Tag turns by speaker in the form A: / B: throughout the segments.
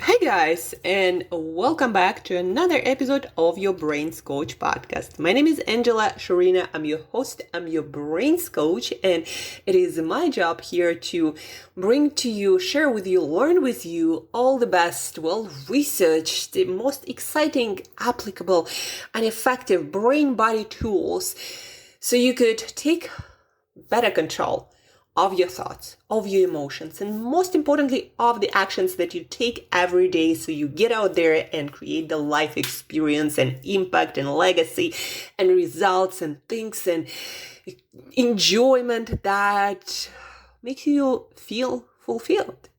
A: Hey guys, and welcome back to another episode of your Brains Coach podcast. My name is Angela Shurina. I'm your host, I'm your Brains Coach, and it is my job here to bring to you, share with you, learn with you all the best, well-researched, the most exciting, applicable, and effective brain-body tools so you could take better control of your thoughts, of your emotions, and most importantly, of the actions that you take every day so you get out there and create the life experience and impact and legacy and results and things and enjoyment that makes you feel fulfilled.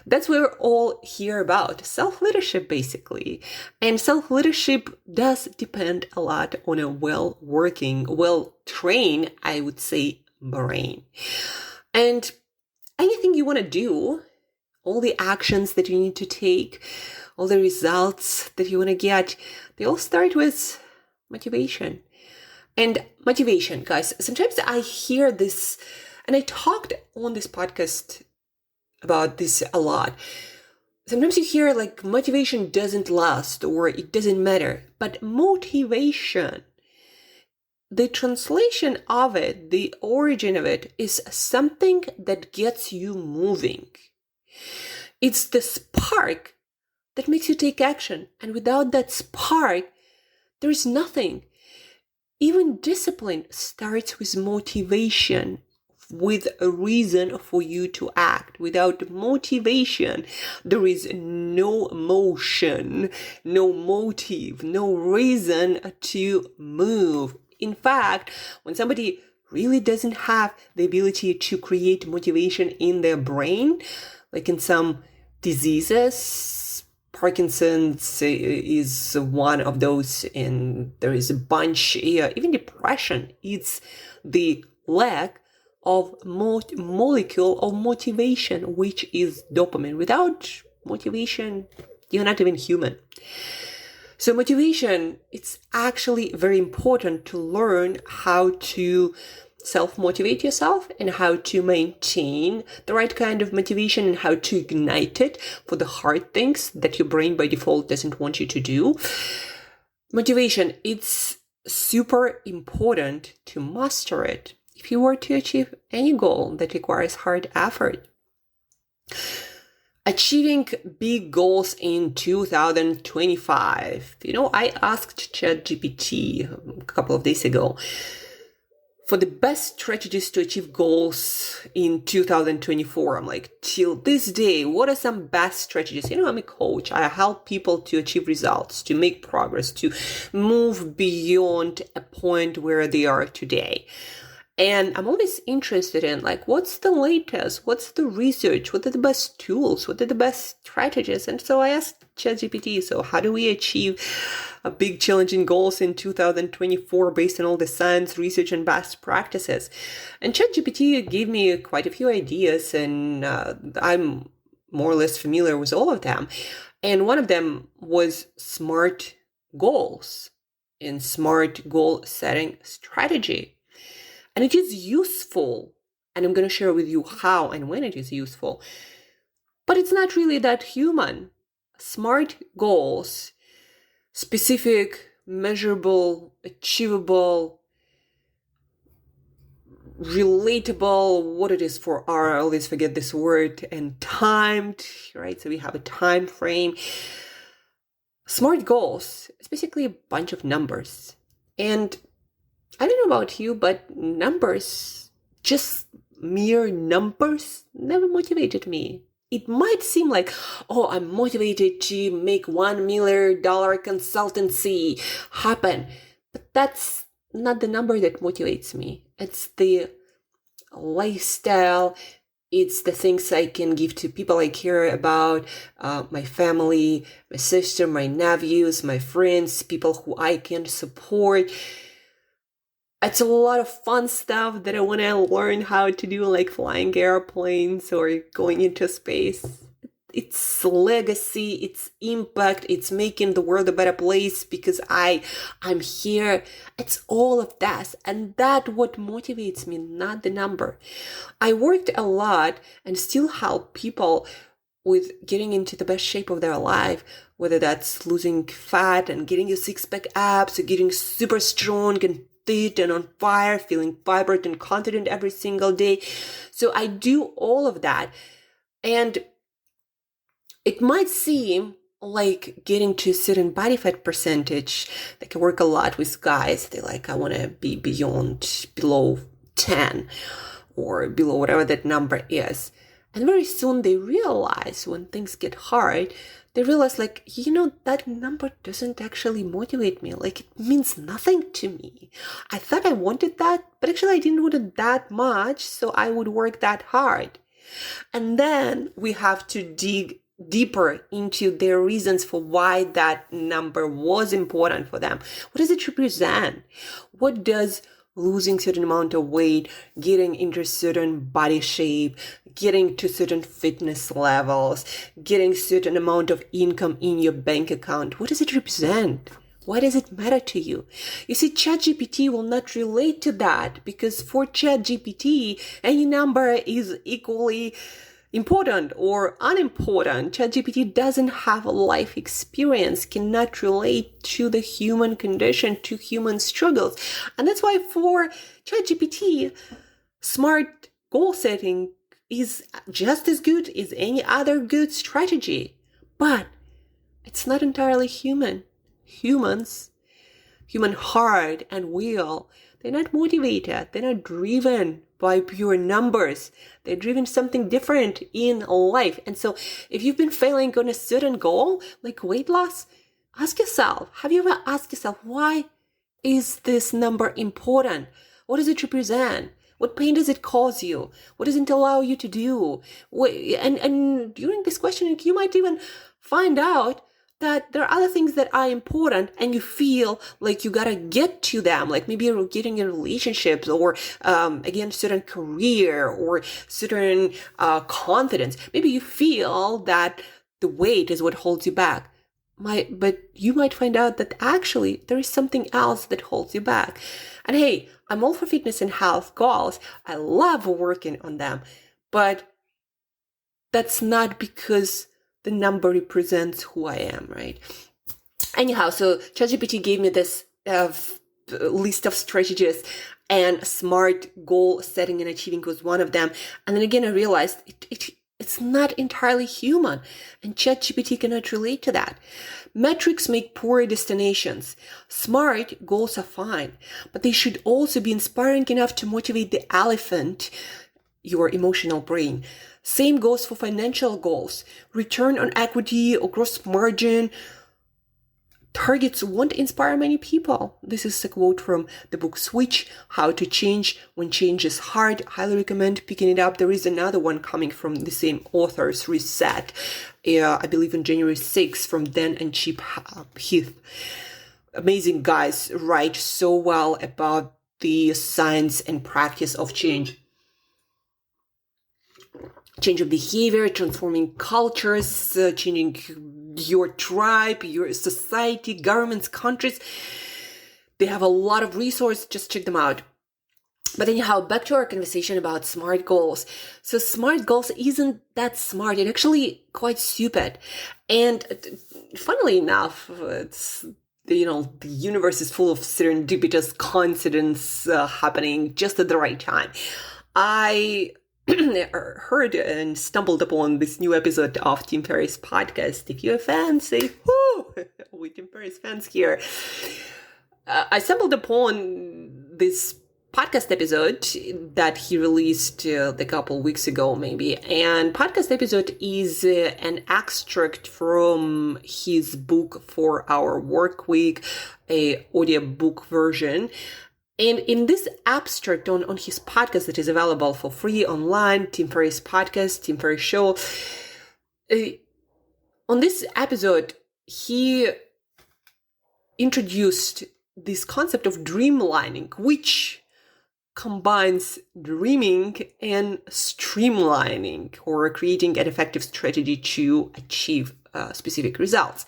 A: That's what we're all here about. Self-leadership, basically. And self-leadership does depend a lot on a well-working, well-trained, I would say, brain. And anything you want to do, all the actions that you need to take, all the results that you want to get, they all start with motivation. And motivation, guys, sometimes I hear this, and I talked on this podcast about this a lot. Sometimes you hear like motivation doesn't last or it doesn't matter, but motivation, the translation of it, the origin of it is something that gets you moving. It's the spark that makes you take action. And without that spark, there is nothing. Even discipline starts with motivation, with a reason for you to act. Without motivation, there is no motion, no motive, no reason to move. In fact, when somebody really doesn't have the ability to create motivation in their brain, like in some diseases, Parkinson's is one of those, and there is a bunch, even depression, it's the lack of molecule of motivation, which is dopamine. Without motivation, you're not even human. So motivation, it's actually very important to learn how to self-motivate yourself and how to maintain the right kind of motivation and how to ignite it for the hard things that your brain by default doesn't want you to do. Motivation, it's super important to master it if you were to achieve any goal that requires hard effort. Achieving big goals in 2025. I asked ChatGPT a couple of days ago for the best strategies to achieve goals in 2024. I'm like, till this day, what are some best strategies? I'm a coach. I help people to achieve results, to make progress, to move beyond a point where they are today. And I'm always interested in what's the latest? What's the research? What are the best tools? What are the best strategies? And so I asked ChatGPT, so how do we achieve a big challenging goals in 2024 based on all the science, research, and best practices? And ChatGPT gave me quite a few ideas, and I'm more or less familiar with all of them. And one of them was SMART goals and SMART goal setting strategy. And it is useful, and I'm going to share with you how and when it is useful. But it's not really that human. SMART goals, specific, measurable, achievable, relatable, what it is for R, I always forget this word, and timed, right? So we have a time frame. SMART goals, it's basically a bunch of numbers. And I don't know about you, but numbers, just mere numbers, never motivated me. It might seem like, I'm motivated to make $1 million consultancy happen. But that's not the number that motivates me. It's the lifestyle. It's the things I can give to people I care about, my family, my sister, my nephews, my friends, people who I can support. It's a lot of fun stuff that I want to learn how to do, like flying airplanes or going into space. It's legacy, it's impact, it's making the world a better place because I'm here. It's all of that. And that's what motivates me, not the number. I worked a lot and still help people with getting into the best shape of their life, whether that's losing fat and getting your six-pack abs, or getting super strong and fit and on fire, feeling vibrant and confident every single day. So I do all of that. And it might seem like getting to a certain body fat percentage. Like I work a lot with guys. They're like, I want to be below 10 or below whatever that number is. And very soon they realize when things get hard, they realize like, that number doesn't actually motivate me. Like it means nothing to me. I thought I wanted that, but actually I didn't want it that much. So I would work that hard. And then we have to dig deeper into their reasons for why that number was important for them. What does it represent? What does losing certain amount of weight, getting into certain body shape, getting to certain fitness levels, getting certain amount of income in your bank account, what does it represent? Why does it matter to you? You see, ChatGPT will not relate to that because for ChatGPT, any number is equally important or unimportant. ChatGPT doesn't have a life experience, cannot relate to the human condition, to human struggles. And that's why for ChatGPT, smart goal setting is just as good as any other good strategy. But it's not entirely human. Human heart and will, they're not motivated. They're not driven by pure numbers. They're driven something different in life. And so if you've been failing on a certain goal, like weight loss, ask yourself, have you ever asked yourself, why is this number important? What does it represent? What pain does it cause you? What does it allow you to do? And during this questioning, you might even find out that there are other things that are important and you feel like you gotta get to them, like maybe you're getting in relationships or, again, certain career or certain confidence. Maybe you feel that the weight is what holds you back. But you might find out that actually there is something else that holds you back. And hey, I'm all for fitness and health goals. I love working on them, but that's not because the number represents who I am, right? Anyhow, so ChatGPT gave me this list of strategies, and smart goal setting and achieving was one of them. And then again, I realized it's not entirely human, and ChatGPT cannot relate to that. Metrics make poor destinations. Smart goals are fine, but they should also be inspiring enough to motivate the elephant, your emotional brain. Same goes for financial goals. Return on equity or gross margin targets won't inspire many people. This is a quote from the book Switch, How to Change When Change is Hard. Highly recommend picking it up. There is another one coming from the same authors, Reset, I believe on January 6th, from Dan and Chip Heath. Amazing guys, write so well about the science and practice of change. Change of behavior, transforming cultures, changing your tribe, your society, governments, countries. They have a lot of resources. Just check them out. But anyhow, back to our conversation about smart goals. So smart goals isn't that smart. It's actually quite stupid. And funnily enough, it's, the universe is full of serendipitous coincidence happening just at the right time. I heard and stumbled upon this new episode of Tim Ferriss podcast. If you're a fan, say, whoo, we Tim Ferriss fans here. I stumbled upon this podcast episode that he released a couple weeks ago, maybe. And podcast episode is an extract from his book For Our Work Week, a audiobook version. And in this abstract on his podcast that is available for free online, Tim Ferriss podcast, Tim Ferriss show, on this episode, he introduced this concept of dreamlining, which combines dreaming and streamlining, or creating an effective strategy to achieve specific results.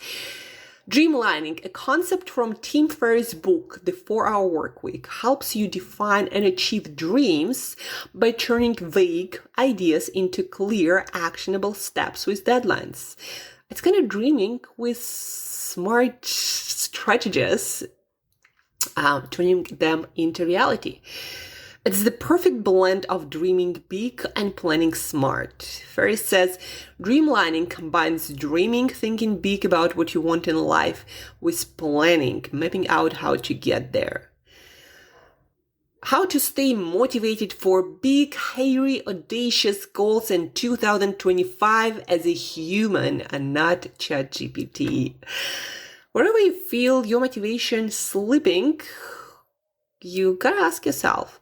A: Dreamlining, a concept from Tim Ferriss' book, The 4-Hour Workweek, helps you define and achieve dreams by turning vague ideas into clear, actionable steps with deadlines. It's kind of dreaming with smart strategies, turning them into reality. It's the perfect blend of dreaming big and planning smart. Ferriss says, dreamlining combines dreaming, thinking big about what you want in life, with planning, mapping out how to get there. How to stay motivated for big, hairy, audacious goals in 2025 as a human and not ChatGPT. Whenever you feel your motivation slipping, you gotta ask yourself,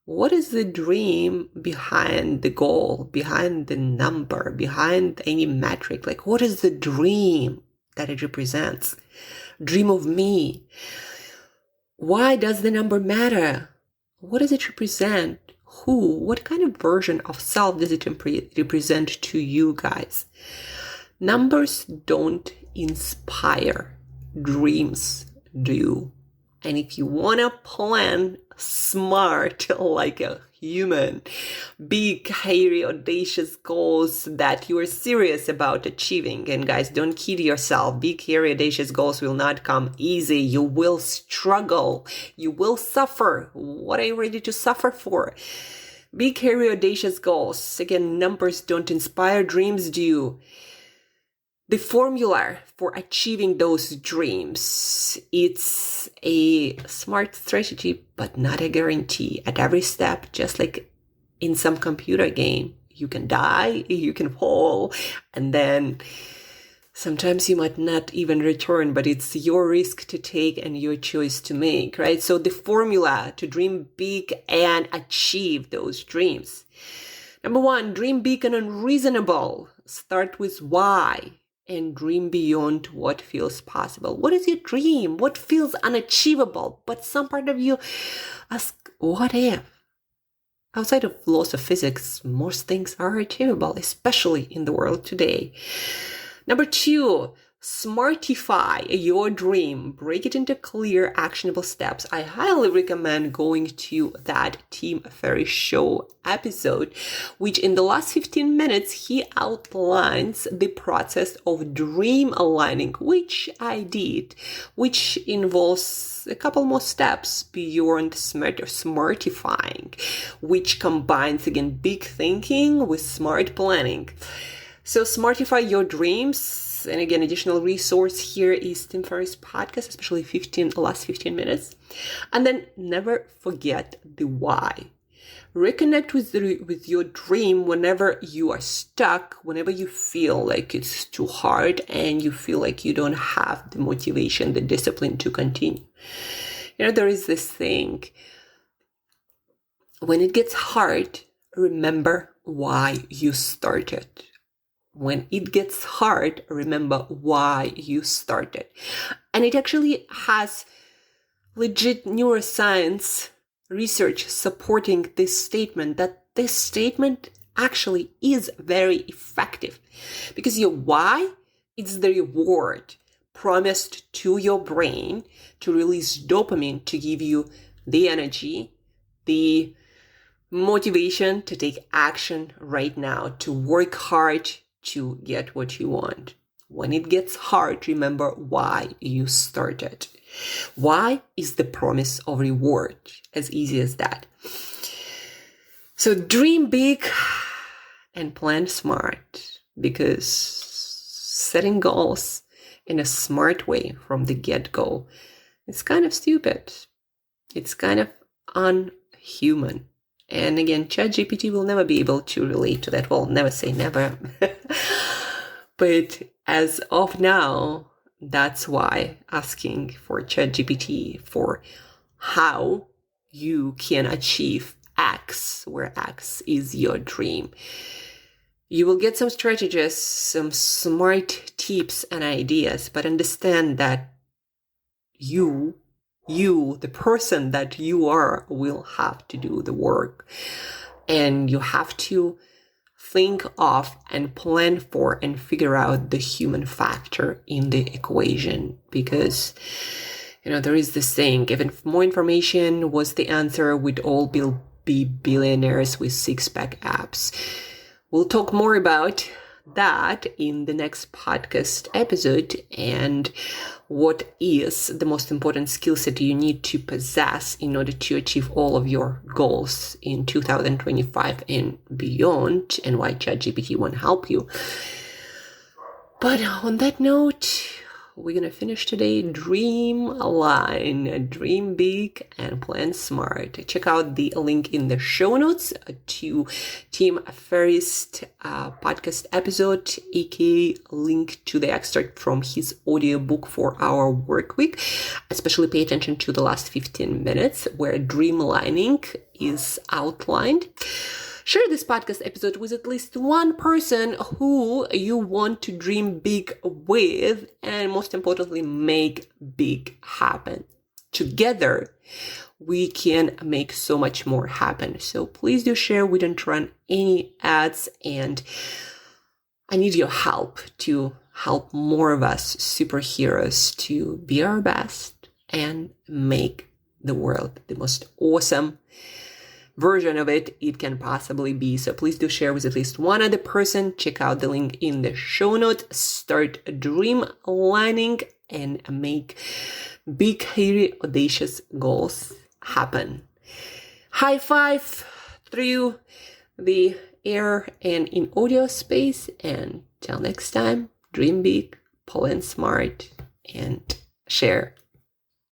A: what is the dream behind the goal, behind the number, behind any metric? Like, what is the dream that it represents? Dream of me. Why does the number matter? What does it represent? Who? What kind of version of self does it represent to you guys? Numbers don't inspire. Dreams do. And if you want to plan smart like a human, big, hairy, audacious goals that you are serious about achieving. And guys, don't kid yourself. Big, hairy, audacious goals will not come easy. You will struggle. You will suffer. What are you ready to suffer for? Big, hairy, audacious goals. Again, numbers don't inspire, dreams do. The formula for achieving those dreams, it's a smart strategy, but not a guarantee. At every step, just like in some computer game, you can die, you can fall, and then sometimes you might not even return, but it's your risk to take and your choice to make, right? So the formula to dream big and achieve those dreams. Number 1, dream big and unreasonable. Start with why. And dream beyond what feels possible. What is your dream? What feels unachievable? But some part of you ask, what if? Outside of laws of physics, most things are achievable, especially in the world today. Number 2, smartify your dream. Break it into clear, actionable steps. I highly recommend going to that Tim Ferriss show episode, which in the last 15 minutes, he outlines the process of dream aligning, which I did, which involves a couple more steps beyond smartifying, which combines, again, big thinking with smart planning. So smartify your dreams. And again, additional resource here is Tim Ferriss podcast, especially last 15 minutes. And then never forget the why. Reconnect with your dream whenever you are stuck, whenever you feel like it's too hard and you feel like you don't have the motivation, the discipline to continue. There is this thing. When it gets hard, remember why you started. When it gets hard, remember why you started. And it actually has legit neuroscience research supporting this statement, that this statement actually is very effective. Because your why is the reward promised to your brain to release dopamine, to give you the energy, the motivation to take action right now, to work hard, to get what you want. When it gets hard, remember why you started. Why is the promise of reward. As easy as that. So dream big and plan smart, because setting goals in a smart way from the get-go, it's kind of stupid. It's kind of unhuman. And again, ChatGPT will never be able to relate to that. Well, never say never. But as of now, that's why asking for ChatGPT for how you can achieve X, where X is your dream. You will get some strategies, some smart tips and ideas, but understand that you, the person that you are, will have to do the work. And you have to think of and plan for and figure out the human factor in the equation. Because, there is this saying, if more information was the answer, we'd all be billionaires with six-pack abs. We'll talk more about that in the next podcast episode, and what is the most important skill set you need to possess in order to achieve all of your goals in 2025 and beyond, and why ChatGPT won't help you. But on that note, we're going to finish today. Dreamline, dream big and plan smart. Check out the link in the show notes to Tim Ferriss podcast episode, aka link to the extract from his audiobook 4-Hour Work Week. Especially pay attention to the last 15 minutes where dreamlining is outlined. Share this podcast episode with at least one person who you want to dream big with, and most importantly, make big happen. Together, we can make so much more happen. So please do share. We don't run any ads, and I need your help to help more of us superheroes to be our best and make the world the most awesome version of it can possibly be. So please do share with at least one other person. Check out the link in the show notes. Start dreamlining and make big, hairy, audacious goals happen. High five through the air and in audio space. And till next time, dream big, plan smart, and share.